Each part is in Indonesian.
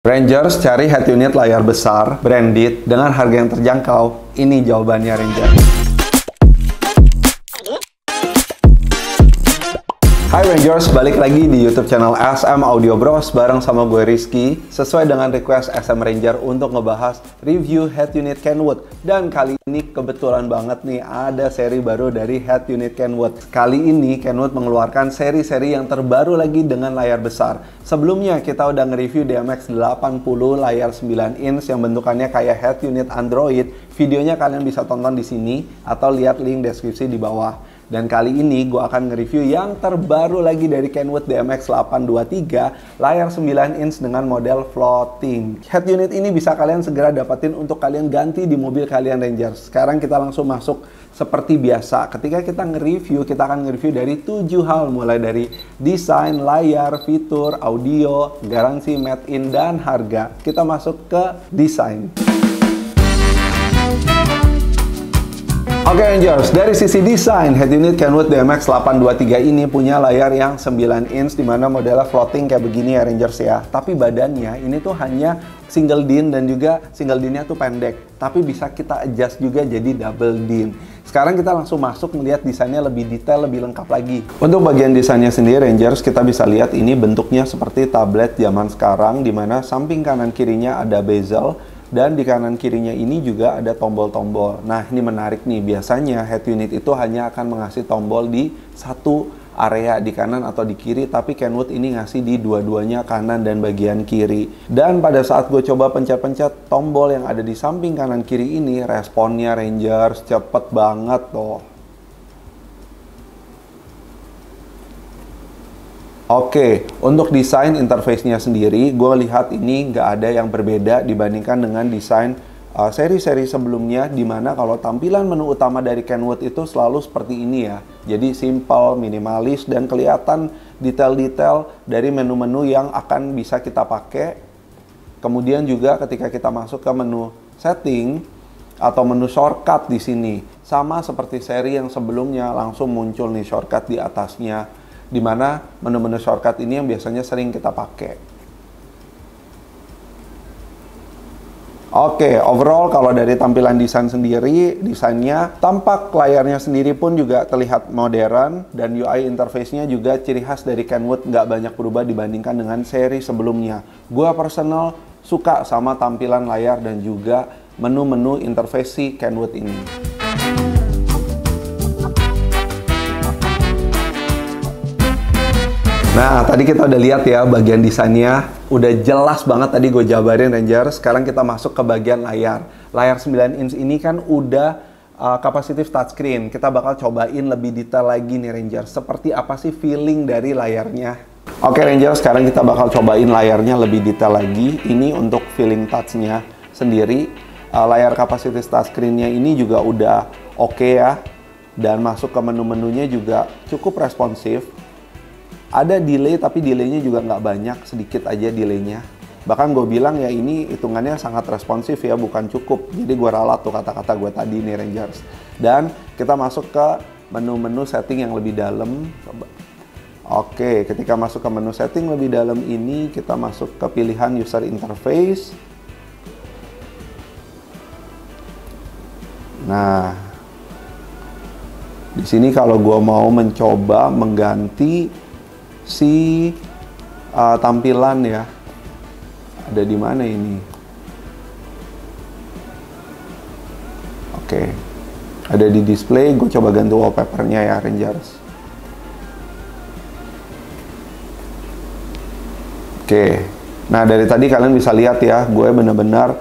Rangers cari head unit layar besar, branded, dengan harga yang terjangkau. Ini jawabannya Rangers. Hai Rangers, balik lagi di YouTube channel SM Audio Bros bareng sama gue Rizky. Sesuai dengan request SM Ranger untuk ngebahas review head unit Kenwood. Dan kali ini kebetulan banget nih ada seri baru dari head unit Kenwood. Kali ini Kenwood mengeluarkan seri-seri yang terbaru lagi dengan layar besar. Sebelumnya kita udah nge-review DMX 80 layar 9 inch yang bentukannya kayak head unit Android. Videonya kalian bisa tonton di sini atau lihat link deskripsi di bawah. Dan kali ini gue akan nge-review yang terbaru lagi dari Kenwood DMX 823 layar 9 inch dengan model floating. Head unit ini bisa kalian segera dapetin untuk kalian ganti di mobil kalian Rangers. Sekarang kita langsung masuk seperti biasa. Ketika kita nge-review, kita akan nge-review dari 7 hal. Mulai dari desain, layar, fitur, audio, garansi made in, dan harga. Kita masuk ke desain. Oke Rangers, dari sisi desain, head unit Kenwood DMX 823 ini punya layar yang 9 inch dimana modelnya floating kayak begini ya Rangers ya. Tapi badannya ini tuh hanya single din dan juga single dinnya tuh pendek. Tapi bisa kita adjust juga jadi double din. Sekarang kita langsung masuk melihat desainnya lebih detail, lebih lengkap lagi. Untuk bagian desainnya sendiri Rangers, kita bisa lihat ini bentuknya seperti tablet zaman sekarang dimana samping kanan kirinya ada bezel. Dan di kanan kirinya ini juga ada tombol-tombol. Nah ini menarik nih, biasanya head unit itu hanya akan mengasih tombol di satu area di kanan atau di kiri, tapi Kenwood ini ngasih di dua-duanya kanan dan bagian kiri. Dan pada saat gue coba pencet-pencet tombol yang ada di samping kanan kiri ini, responnya Rangers cepet banget tuh. Oke, untuk desain interface-nya sendiri, gue lihat ini nggak ada yang berbeda dibandingkan dengan desain seri-seri sebelumnya, dimana kalau tampilan menu utama dari Kenwood itu selalu seperti ini ya. Jadi simple, minimalis, dan kelihatan detail-detail dari menu-menu yang akan bisa kita pakai. Kemudian juga ketika kita masuk ke menu setting atau menu shortcut di sini, sama seperti seri yang sebelumnya, langsung muncul nih shortcut di atasnya. Di mana menu-menu shortcut ini yang biasanya sering kita pakai. Oke, overall kalau dari tampilan desain sendiri, desainnya tampak layarnya sendiri pun juga terlihat modern dan UI interface-nya juga ciri khas dari Kenwood, nggak banyak berubah dibandingkan dengan seri sebelumnya. Gua personal suka sama tampilan layar dan juga menu-menu interface si Kenwood ini. Nah, tadi kita udah lihat ya bagian desainnya. Udah jelas banget tadi gue jabarin Rangers. Sekarang kita masuk ke bagian layar. Layar 9 inch ini kan udah capacitive touchscreen. Kita bakal cobain lebih detail lagi nih Rangers. Seperti apa sih feeling dari layarnya? Oke Rangers, sekarang kita bakal cobain layarnya lebih detail lagi. Ini untuk feeling touch-nya sendiri. Layar capacitive touchscreen-nya ini juga udah oke ya. Dan masuk ke menu-menunya juga cukup responsif. Ada delay, tapi delaynya juga nggak banyak, sedikit aja delaynya. Bahkan gue bilang ya ini hitungannya sangat responsif ya, bukan cukup. Jadi gue ralat tuh kata-kata gue tadi nih Rangers. Dan kita masuk ke menu-menu setting yang lebih dalam. Coba. Oke, ketika masuk ke menu setting lebih dalam ini, kita masuk ke pilihan user interface. Nah, di sini kalau gue mau mencoba mengganti si tampilan ya, ada di mana ini? Oke, ada di display. Gue coba ganti wallpapernya ya Rangers. Oke, nah dari tadi kalian bisa lihat ya, gue bener-bener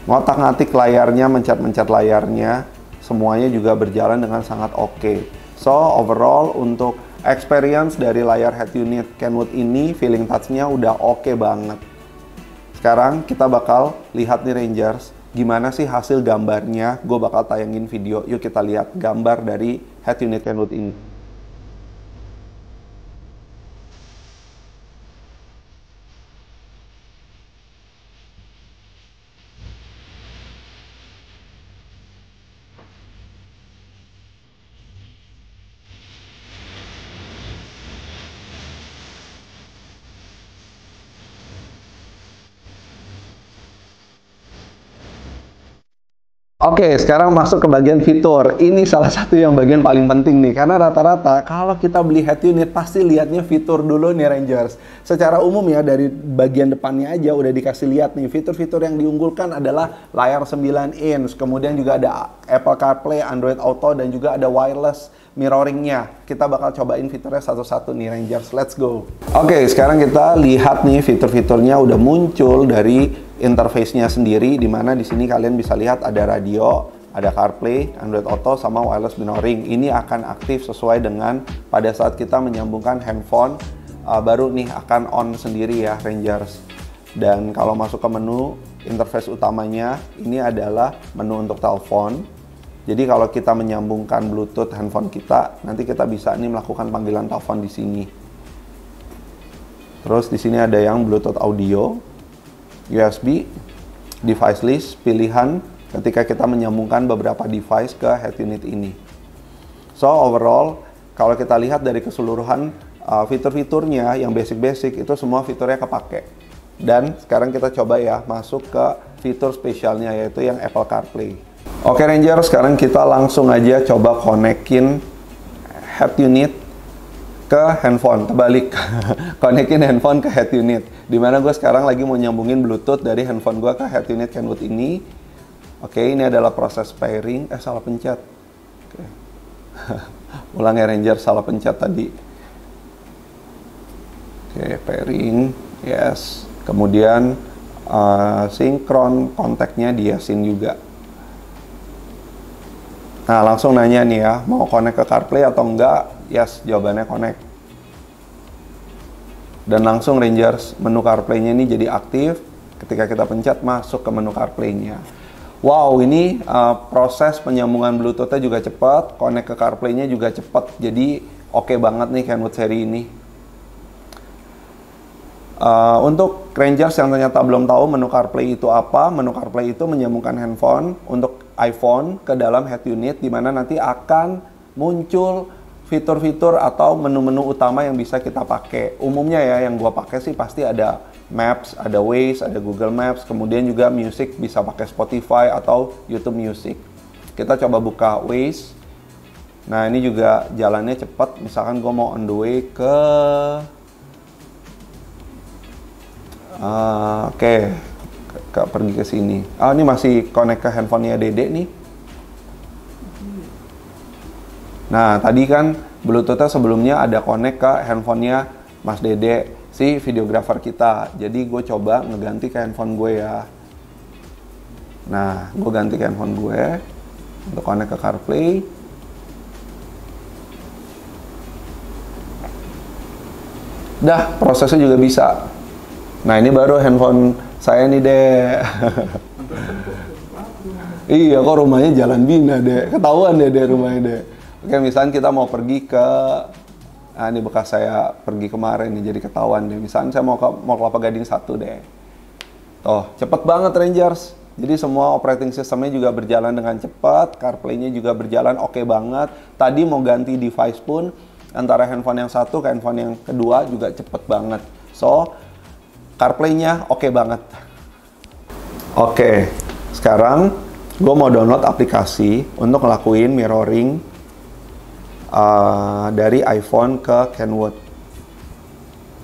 ngotak-ngatik layarnya, mencet-mencet layarnya, semuanya juga berjalan dengan sangat oke. So overall untuk experience dari layar head unit Kenwood ini, feeling touch-nya udah oke banget. Sekarang kita bakal lihat nih Rangers, gimana sih hasil gambarnya. Gue bakal tayangin video, yuk kita lihat gambar dari head unit Kenwood ini. Oke, sekarang masuk ke bagian fitur. Ini salah satu yang bagian paling penting nih, karena rata-rata kalau kita beli head unit pasti lihatnya fitur dulu nih Rangers. Secara umum ya, dari bagian depannya aja udah dikasih lihat nih, fitur-fitur yang diunggulkan adalah layar 9 inch, kemudian juga ada Apple CarPlay, Android Auto, dan juga ada wireless mirroringnya. Kita bakal cobain fiturnya satu-satu nih Rangers, let's go. Oke, sekarang kita lihat nih fitur-fiturnya udah muncul dari interface-nya sendiri, dimana di sini kalian bisa lihat ada radio, ada CarPlay, Android Auto, sama wireless mirroring. Ini akan aktif sesuai dengan pada saat kita menyambungkan handphone, baru nih akan on sendiri ya Rangers. Dan kalau masuk ke menu interface utamanya, ini adalah menu untuk telepon. Jadi kalau kita menyambungkan Bluetooth handphone kita, nanti kita bisa nih melakukan panggilan telepon di sini. Terus di sini ada yang Bluetooth audio, USB, device list, pilihan ketika kita menyambungkan beberapa device ke head unit ini. So overall, kalau kita lihat dari keseluruhan fitur-fiturnya yang basic-basic itu semua fiturnya kepake. Dan sekarang kita coba ya masuk ke fitur spesialnya, yaitu yang Apple CarPlay. Oke Ranger, sekarang kita langsung aja coba konekin head unit ke handphone, terbalik. Konekin handphone ke head unit. Dimana gue sekarang lagi mau nyambungin Bluetooth dari handphone gue ke head unit Kenwood ini. Oke, ini adalah proses pairing. Salah pencet. Oke. Ulang ya Ranger, salah pencet tadi. Oke, pairing. Yes. Kemudian sinkron kontaknya diasin juga. Nah, langsung nanya nih ya, mau connect ke CarPlay atau enggak? Yes, jawabannya connect. Dan langsung Rangers, menu CarPlay-nya ini jadi aktif. Ketika kita pencet, masuk ke menu CarPlay-nya. Wow, ini proses penyambungan Bluetooth-nya juga cepat, connect ke CarPlay-nya juga cepat. Jadi oke banget nih Kenwood seri ini. Untuk Rangers yang ternyata belum tahu menu CarPlay itu apa, menu CarPlay itu menyambungkan handphone untuk iPhone ke dalam head unit, di mana nanti akan muncul fitur-fitur atau menu-menu utama yang bisa kita pakai. Umumnya ya, yang gua pakai sih pasti ada Maps, ada Waze, ada Google Maps, kemudian juga music bisa pakai Spotify atau YouTube Music. Kita coba buka Waze. Nah, ini juga jalannya cepat. Misalkan gua mau on the way ke pergi ke sini. Ini masih connect ke handphonenya Dede nih. Nah, tadi kan Bluetooth-nya sebelumnya ada connect ke handphonenya Mas Dede, si videografer kita. Jadi gue coba ngeganti ke handphone gue ya. Nah, gue ganti ke handphone gue untuk connect ke CarPlay. Dah, prosesnya juga bisa. Nah, ini baru handphone saya nih, Dek. Iya, kok rumahnya Jalan Bina, Dek. Ketahuan deh rumahnya, Dek. Oke, misalnya kita mau pergi ke... Nah, ini bekas saya pergi kemarin nih, jadi ketahuan deh. Misalnya saya mau Kelapa Gading 1, deh. Tuh, cepet banget Rangers. Jadi semua operating systemnya juga berjalan dengan cepat. CarPlay-nya juga berjalan oke banget. Tadi mau ganti device pun, antara handphone yang satu ke handphone yang kedua juga cepet banget. So, CarPlay-nya oke banget. Oke, sekarang gue mau download aplikasi untuk ngelakuin mirroring dari iPhone ke Kenwood.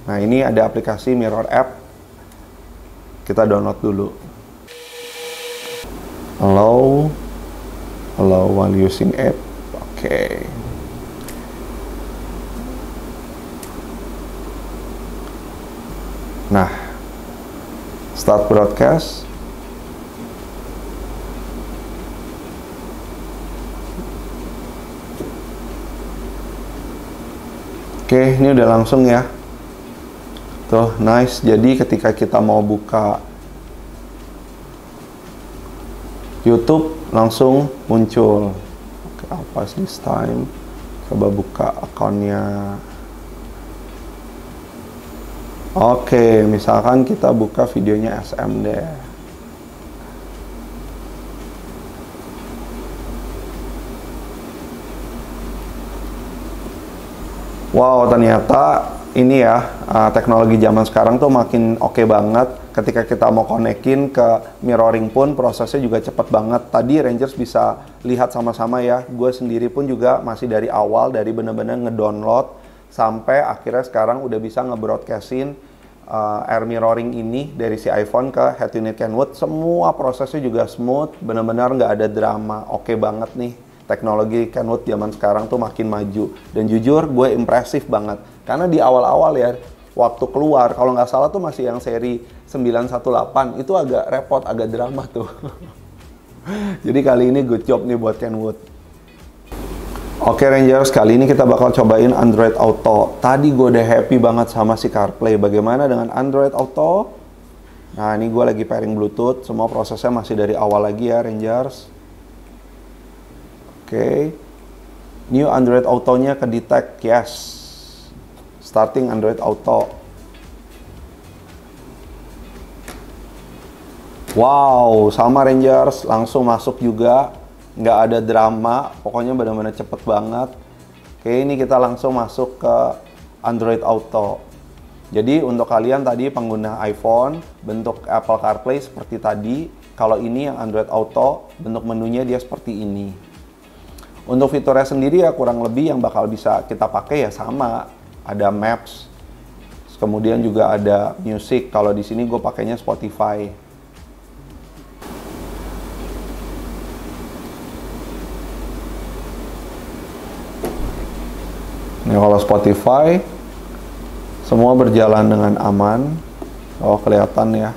Nah, ini ada aplikasi Mirror App. Kita download dulu. Allow while using app. Oke. Nah, start broadcast. Oke, ini udah langsung ya. Tuh, nice. Jadi ketika kita mau buka YouTube, langsung muncul. Oke, apa this time? Coba buka akunnya. Oke, misalkan kita buka videonya SM deh. Wow, ternyata ini ya, teknologi zaman sekarang tuh makin oke banget. Ketika kita mau konekin ke mirroring pun prosesnya juga cepet banget. Tadi Rangers bisa lihat sama-sama ya, gue sendiri pun juga masih dari awal, dari bener-bener ngedownload sampai akhirnya sekarang udah bisa nge-broadcastin air mirroring ini dari si iPhone ke head unit Kenwood. Semua prosesnya juga smooth, bener-bener nggak ada drama. Oke banget nih, teknologi Kenwood zaman sekarang tuh makin maju. Dan jujur gue impresif banget, karena di awal-awal ya, waktu keluar, kalau nggak salah tuh masih yang seri 918, itu agak repot, agak drama tuh. Jadi kali ini good job nih buat Kenwood. Oke Rangers, kali ini kita bakal cobain Android Auto. Tadi gue udah happy banget sama si CarPlay. Bagaimana dengan Android Auto? Nah, ini gue lagi pairing Bluetooth. Semua prosesnya masih dari awal lagi ya Rangers. Oke. New Android Auto-nya ke detect, yes. Starting Android Auto. Wow, sama Rangers, langsung masuk juga. Nggak ada drama, pokoknya benar-benar cepet banget. Oke, ini kita langsung masuk ke Android Auto. Jadi untuk kalian tadi pengguna iPhone, bentuk Apple CarPlay seperti tadi. Kalau ini yang Android Auto, bentuk menunya dia seperti ini. Untuk fiturnya sendiri ya kurang lebih yang bakal bisa kita pakai ya sama. Ada Maps, kemudian juga ada Music. Kalau di sini gue pakainya Spotify. Nah, kalau Spotify semua berjalan dengan aman. Oh, kelihatan ya.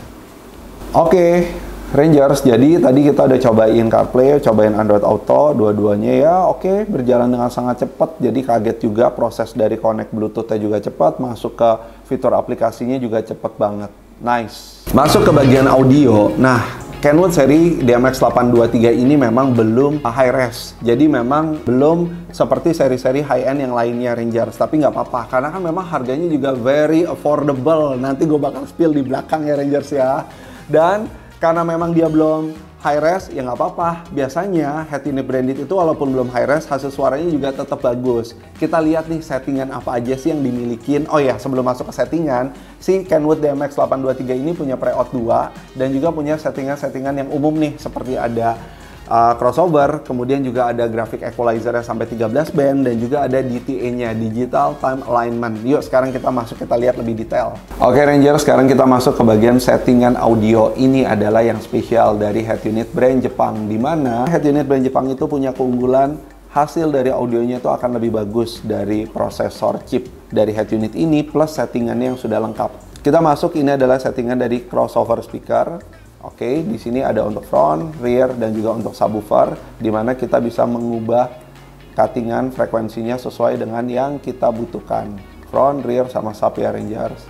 Oke, Rangers, jadi tadi kita udah cobain CarPlay, cobain Android Auto, dua-duanya ya oke, berjalan dengan sangat cepat. Jadi kaget juga, proses dari connect Bluetooth-nya juga cepat, masuk ke fitur aplikasinya juga cepat banget. Nice. Masuk ke bagian audio. Nah, Kenwood seri DMX823 ini memang belum high res, jadi memang belum seperti seri-seri high-end yang lainnya Rangers. Tapi nggak apa-apa, karena kan memang harganya juga very affordable. Nanti gue bakal spill di belakang ya Rangers ya. Dan karena memang dia belum high res, ya nggak apa-apa. Biasanya head unit branded itu walaupun belum high res, hasil suaranya juga tetap bagus. Kita lihat nih settingan apa aja sih yang dimilikin. Oh ya, sebelum masuk ke settingan, si Kenwood DMX823 ini punya preaud 2 dan juga punya settingan-settingan yang umum nih, seperti ada crossover, kemudian juga ada graphic equalizer sampai 13 band, dan juga ada DTA-nya, Digital Time Alignment. Yuk sekarang kita masuk, kita lihat lebih detail. Oke Rangers, sekarang kita masuk ke bagian settingan audio. Ini adalah yang spesial dari head unit brand Jepang, di mana head unit brand Jepang itu punya keunggulan hasil dari audionya itu akan lebih bagus dari prosesor chip dari head unit ini, plus settingannya yang sudah lengkap. Kita masuk, ini adalah settingan dari crossover speaker. Oke, di sini ada untuk front, rear, dan juga untuk subwoofer, di mana kita bisa mengubah cuttingan frekuensinya sesuai dengan yang kita butuhkan. Front, rear, sama sub ya Rangers.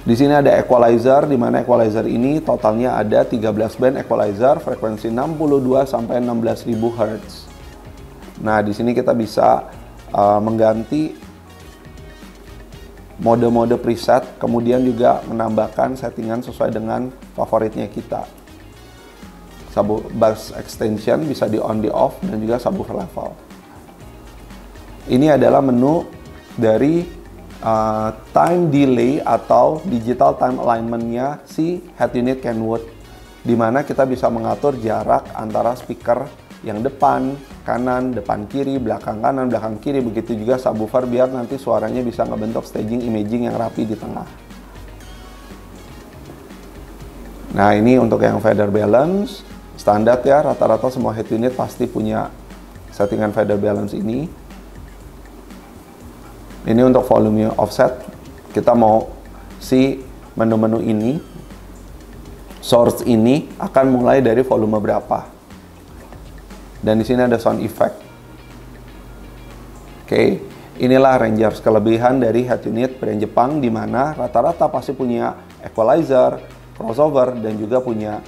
Di sini ada equalizer, di mana equalizer ini totalnya ada 13 band equalizer, frekuensi 62 sampai 16.000 Hz. Nah, di sini kita bisa mengganti mode-mode preset, kemudian juga menambahkan settingan sesuai dengan favoritnya kita. Bass extension bisa di on di off, dan juga subwoofer level. Ini adalah menu dari time delay atau digital time alignment-nya si head unit Kenwood, di mana kita bisa mengatur jarak antara speaker yang depan, kanan, depan kiri, belakang kanan, belakang kiri, begitu juga subwoofer biar nanti suaranya bisa ngebentuk staging imaging yang rapi di tengah. Nah, ini untuk yang fader balance, standar ya, rata-rata semua head unit pasti punya settingan fader balance ini. Ini untuk volume offset, kita mau si menu-menu ini, source ini akan mulai dari volume berapa. Dan di sini ada sound effect. Oke, inilah Rangers, kelebihan dari head unit brand Jepang, di mana rata-rata pasti punya equalizer, crossover, dan juga punya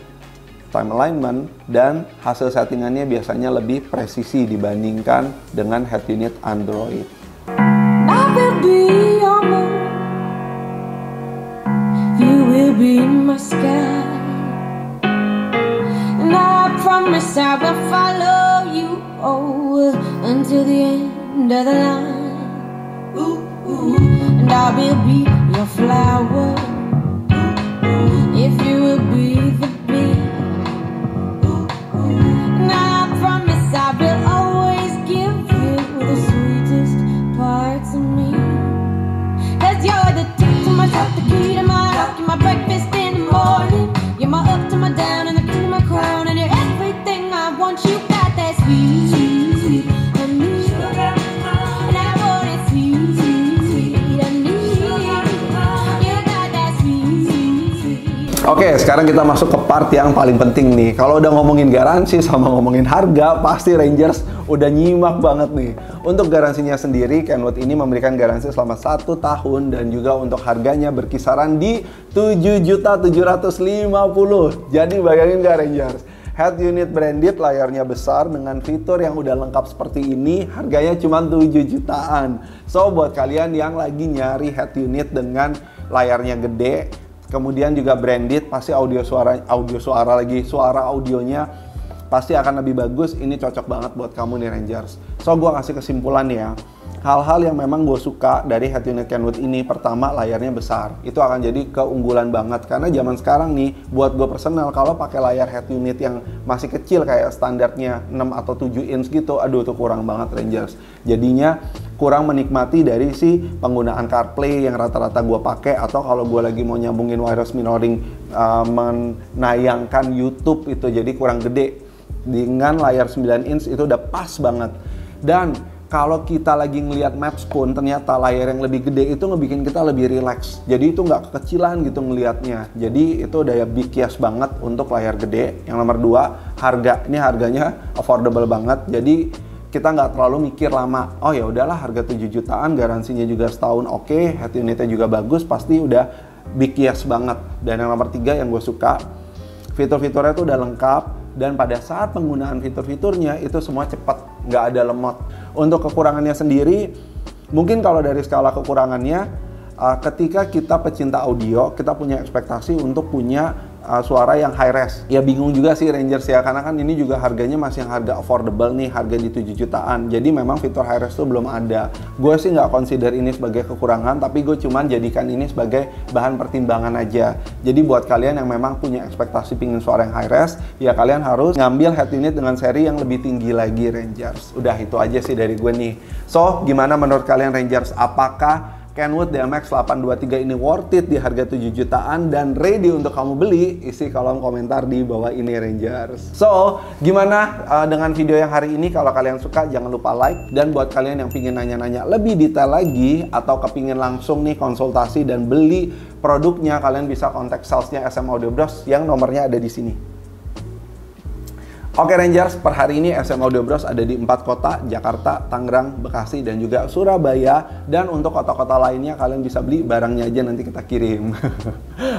time alignment, dan hasil settingannya biasanya lebih presisi dibandingkan dengan head unit Android. I will be your moon, you will be my sky, and I promise I will follow you until the end of the line. Ooh, ooh. and I will be your flower. If you will be the bee, and I promise I will always give you the sweetest parts of me. 'Cause you're the tip to my top, the key to my lock, you're my breakfast in the morning. You're my up to my down and the cream of my crown, and you're everything I want. You got that sweet, sweet, sweet honey, and I want it sweet, sweet, sweet honey. You got that sweet, sweet, sweet. Oke, sekarang kita masuk ke part yang paling penting nih. Kalau udah ngomongin garansi sama ngomongin harga, pasti Rangers udah nyimak banget nih. Untuk garansinya sendiri, Kenwood ini memberikan garansi selama 1 tahun dan juga untuk harganya berkisaran di 7.750.000. Jadi bayangin gak Rangers? Head unit branded, layarnya besar dengan fitur yang udah lengkap seperti ini, harganya cuma 7 jutaan. So buat kalian yang lagi nyari head unit dengan layarnya gede, kemudian juga branded, pasti suara audionya pasti akan lebih bagus. Ini cocok banget buat kamu nih Rangers. So gue kasih kesimpulan ya, hal-hal yang memang gue suka dari head unit Kenwood ini. Pertama, layarnya besar, itu akan jadi keunggulan banget karena zaman sekarang nih, buat gue personal, kalau pakai layar head unit yang masih kecil kayak standarnya 6 atau 7 inch gitu, aduh itu kurang banget Rangers. Jadinya kurang menikmati dari si penggunaan CarPlay yang rata-rata gue pakai, atau kalau gue lagi mau nyambungin wireless mirroring menayangkan YouTube itu jadi kurang gede. Dengan layar 9 inch itu udah pas banget. Dan kalau kita lagi ngelihat Maps pun ternyata layar yang lebih gede itu ngebikin kita lebih relax. Jadi itu nggak kekecilan gitu ngelihatnya. Jadi itu daya bikias banget untuk layar gede. Yang nomor 2, harga. Ini harganya affordable banget. Jadi kita nggak terlalu mikir lama. Oh ya udahlah, harga 7 jutaan, garansinya juga setahun oke, head unitnya juga bagus, pasti udah bikias banget. Dan yang nomor 3 yang gue suka, fitur-fiturnya tuh udah lengkap. Dan pada saat penggunaan fitur-fiturnya itu semua cepat, nggak ada lemot. Untuk kekurangannya sendiri, mungkin kalau dari skala kekurangannya, ketika kita pecinta audio, kita punya ekspektasi untuk punya suara yang high res. Ya bingung juga sih Rangers ya, karena kan ini juga harganya masih yang harga affordable nih, harga di 7 jutaan. Jadi memang fitur high res tuh belum ada. Gue sih nggak consider ini sebagai kekurangan, tapi gue cuman jadikan ini sebagai bahan pertimbangan aja. Jadi buat kalian yang memang punya ekspektasi pingin suara yang high res, ya kalian harus ngambil head unit dengan seri yang lebih tinggi lagi Rangers. Udah itu aja sih dari gue nih. So, gimana menurut kalian Rangers? Apakah Kenwood DMX 823 ini worth it di harga 7 jutaan dan ready untuk kamu beli? Isi kolom komentar di bawah ini Rangers. So, gimana dengan video yang hari ini? Kalau kalian suka jangan lupa like. Dan buat kalian yang pingin nanya-nanya lebih detail lagi atau kepingin langsung nih konsultasi dan beli produknya, kalian bisa kontak salesnya SM Audio Bros yang nomornya ada di sini. Oke Rangers, per hari ini SM Audio Bros ada di 4 kota, Jakarta, Tangerang, Bekasi, dan juga Surabaya. Dan untuk kota-kota lainnya kalian bisa beli barangnya aja, nanti kita kirim.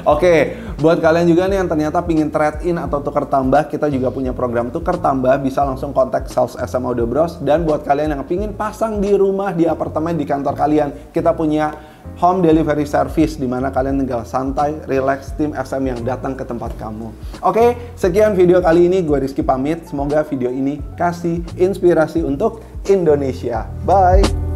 Oke, buat kalian juga nih yang ternyata pingin trade-in atau tuker tambah, kita juga punya program tuker tambah, bisa langsung kontak sales SM Audio Bros. Dan buat kalian yang pingin pasang di rumah, di apartemen, di kantor kalian, kita punya home delivery service, di mana kalian tinggal santai, relax, tim SM yang datang ke tempat kamu. Oke, sekian video kali ini. Gue Rizky pamit. Semoga video ini kasih inspirasi untuk Indonesia. Bye!